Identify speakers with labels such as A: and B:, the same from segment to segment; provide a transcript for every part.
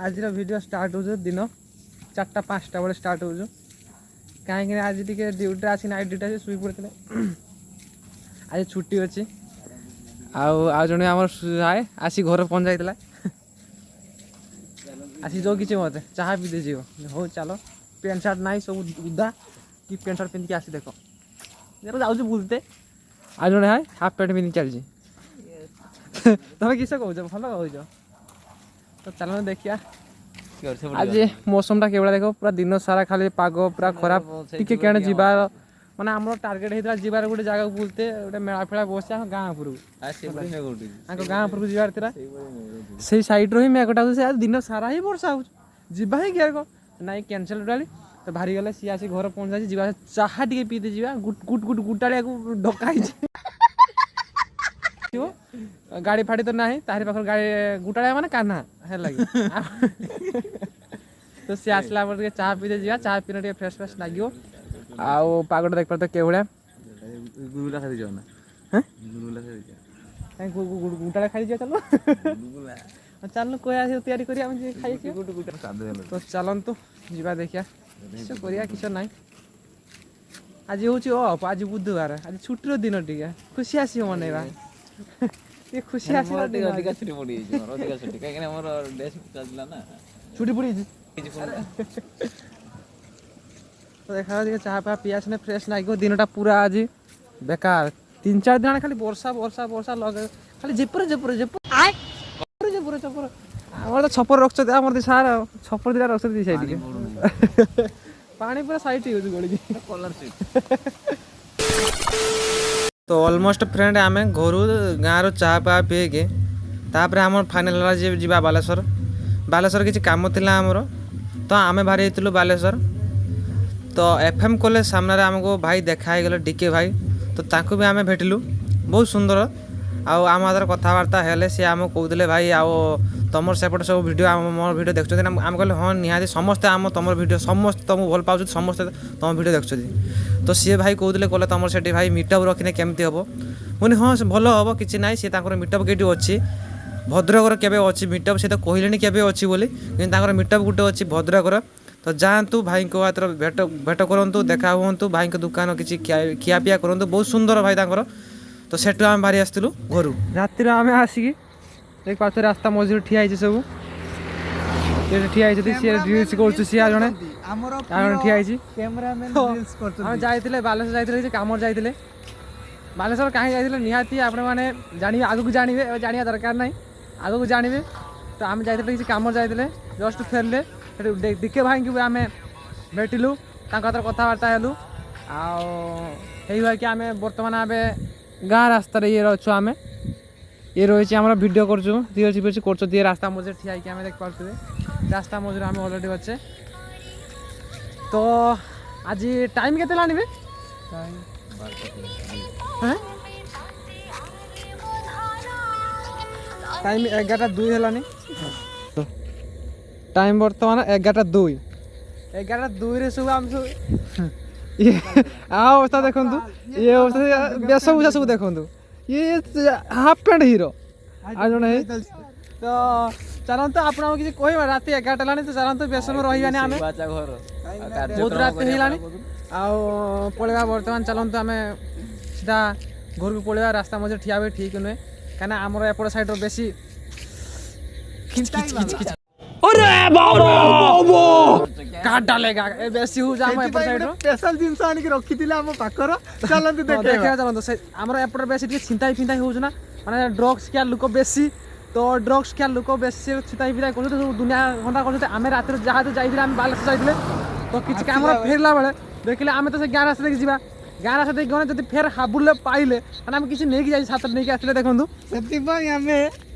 A: आज video start हो दिन 4टा 5टा बेले स्टार्ट हो कहीं आज टी ड्यूटी आसी नाइट ड्यूटी शुई पड़ते आज छुट्टी अच्छी आउ जड़े आम आए आसी घर पहुँचाई आसी जो कि मत चाह पी दे हो चलो पेंट सार्ट ना सब उदा कि पेंट सार्ट पिंधिक आसी देख जाऊँ बुलते आज जड़े हाय हाफ पैंट पिंधिक चलती तुम किस कौच भल कौच तो चलो देखिया आज मौसम टा केवड़ा देख पूरा दिन सारा खाली पाग पूरा खराब टिके केने जीवार माने हमरो टार्गेट हेतला जीवार गोटे जगह बुलते गोटे मेला फेला बस गाँ पुर गाँ पुर जीवार थिला से साइड रो ही मेघटा से आज दिन सारा ही वर्षा हो जीवा ही क्या नाई कैंसल डाली तो भारी गले सी आसी घर पहुँचा जीवा चाहा टिके पीते जीवा गुट गुट गुट गुटाड़िया को डकाई गाड़ी फाड़ी तो ना तारी पाखर गाड़ी गुटाड़िया माने कान्हा है लगी तो सी आसला चाह पीते जा चाह पीने टे फ्रेश फ्रेश लगे आउ पागटा देख पारे के भाया गुलगुला खाई जाओ ना हैं गुलगुला गुटाड़ा खाई जा चलो चलो कोई आसे तैयारी करिया हम जे खाई के तो चलंतु जीवा देखिया किछ करिया किछ नाही आज होची ऑफ आज बुधवार आज छुट्टीर दिन टिके खुशी आसी मनेबा ये खुशी आसी
B: अधिका छुट्टी पड़ी अधिका छुट्टी कहीं हमर देश चलला ना
A: छुट्टी पड़ी तो देखा चाह पा पिया से फ्रेश ना दिन पूरा आज बेकार 3-4 दिन खाली वर्षा वर्षा वर्षा लगे खाली जेपर जेपर जेपर जेपर जेपर आम तो छपर रख सार छपर दिला रख साइड पानी पूरा साइड गली तो ऑलमोस्ट फ्रेंड आम घर गाँव रो चाह पा पी के तापर आम फाइनाल जा बालेश्वर बालेश्वर किसी काम थिला आमर तो आम बाहरी बालेश्वर तो एफएम कॉलेज सामने आमको भाई देखाई गले डीके भाई तो ताकू भी आम भेटिलु बहुत सुंदर आउ आम हाथ कथबार्ता हेले सी आम कहते भाई आओ तुम सेपटे सब वीडियो मोर वीडियो देखुं आम कहले हाँ निहाती समस्ते आम तुम वीडियो समस्त तुमको भल पाँच समस्ते तुम वीडियो देखुं तो सी भाई कहते कहले तुम से भाई मीटअप रखने केमती हम मुझे हाँ भल हम कि ना सी मीटअप कई अच्छी भद्रकर केबे अच्छी मीटअप से तो कहले केबे अच्छी बोली कि मीटअप गोटे अच्छी भद्रकर तो जातु भाई को हाथ भेट भेट करूँ देखा हूँ भाई दुकान किसी खियापिया करूँ बहुत सुंदर भाई तर तो सेठू आम बाहरी आसलु घर रातिर आम आसिकी एक पास रास्ता मझे ठिया सब ठिया रील्स कर सी जड़े ठिया जाते बालेश्वर जाते कम जाते बालेश्वर कहीं जाते निहाती आपण मैंने जान आग को जानवे जाना दरकार ना आग को जानवे तो आम जाते किसी कम जाते जस्ट फेरले डीके भाई की आम भेटिलु कथबार्ता हेलु आई आम बर्तमान आम गाँ रास्ता ये अच्छु आम ये रही आम भिडियो कर रास्ता मझे ठिया आम देख पारे रास्ता मझे आम अलरेडी अच्छे तो आज टाइम के लाने टाइम 11:02 है टाइम बर्तमान 11:02 11:02 सब आम सब ये अवस्था देखु ये अवस्था बेशभूषा सब देखु ये हाफ पैंट हीरो आज जड़े तो चलते आप किसी कह रात 11टा लानी तो चलते बेस में रही आम बहुत रात होगा पलैया बर्तमान चलते आम सीधा घर को पलैया रास्ता मझे ठिया हुए ठीक नुहे कहीं आमर एपट साइड बेसी काट डालेगा बेसी हो जाम एपट साइड
C: स्पेशल जिंस आनी रखी थिला हम पाखर चलंतु
A: देखा चलंतु से हमर एपट बेसी टिके छिंताई फिंताई हो ना माने ड्रग्स क्या लोक बेसी तो ड्रग्स क्या लोक बेसी छिंताई फिंताई कर तो दुनिया घंटा कर आम रात जहाँ तो जाइए आम बालेश्वर जाइए तो किसी काम फेरला बेले देखले आम तो से गाँ रास्ता देखिए गाँ रास्ता देखिए गने जब फेर हाबुले पाइले आम किसी नहीं जाए छात्र नहीं आसले देखु
C: से आम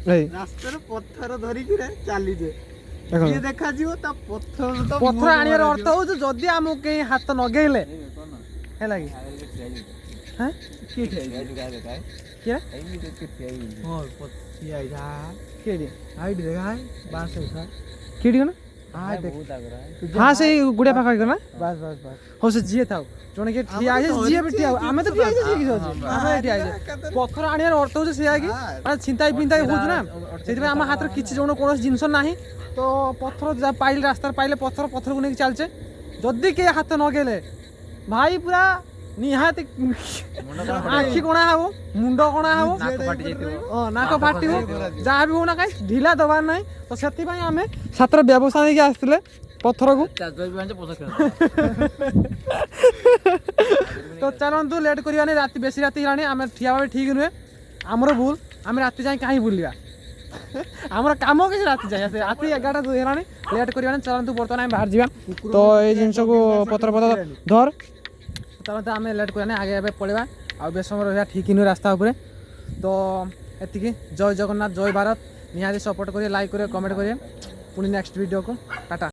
C: रास्तार पत्थर धरिक चली ये देखा जीवो ता पत्थर तो
A: पत्थर आनियार अर्थ हो जदी हमको कहीं हाथ नगेले है लगी हैं की क्या
C: हां पत्ती आई था
A: केडी
C: हाइट देखा है बास है था
A: केडी ना हाँ देख
B: ବହୁତ ଆଗରେ
A: हाँ से गुड़िया पाखा ना
C: ବାସ୍ ବାସ୍ ବାସ୍
A: हो से जीए थाओ जने के ठिया आजे जीए भी ठिया आमे तो ठिया आजे की होछ आमे ठिया आजे पत्थर आनियार अर्थ होछ से आगे माने चिंता पिंता होछ ना सेति हम हाथ रे किछि जण कोनोस जिंस नाही तो पत्थर जा पाइल रास्ता पाइले पत्थर पत्थर को नेकी चलचे जदी के हाथ न गेले भाई पूरा निहात आखि कोणा हबो मुंडो कोणा हबो
B: ନାକ ଫାଟି ଯାଇଥିବ
A: ओ नाक फाटिबो जहा भी हो ना काई ढिला दबार नाही तो सेति भाई आमे छात्र व्यवसाय नेकी आस्तिले पत्थर को
B: ଚାଷ ବି ଆଣିଛ ପୋଷା ଖେଳ
A: तो चलतु लेट करवानी राति बेसी राति हेलानी आम ठिया भाव ठीक नुहे आमर भूल आम राति जाए कहीं बुलिया आमर कम किसी राति जाए राति 11टा हेलानी लेट करवानी चलतु बर्तमान आम बाहर जावा तो ये जिनस को पत्र पत्र धर चलते आम लेट करवानी आगे आगे पड़ेगा आ बेस समय रहा ठीक नुहे रास्ता उपरे तो एतिकी जय जगन्नाथ जय भारत निहाती सपोर्ट करिए लाइक करिए कमेंट करिए पुणी नेक्स्ट वीडियो को टाटा।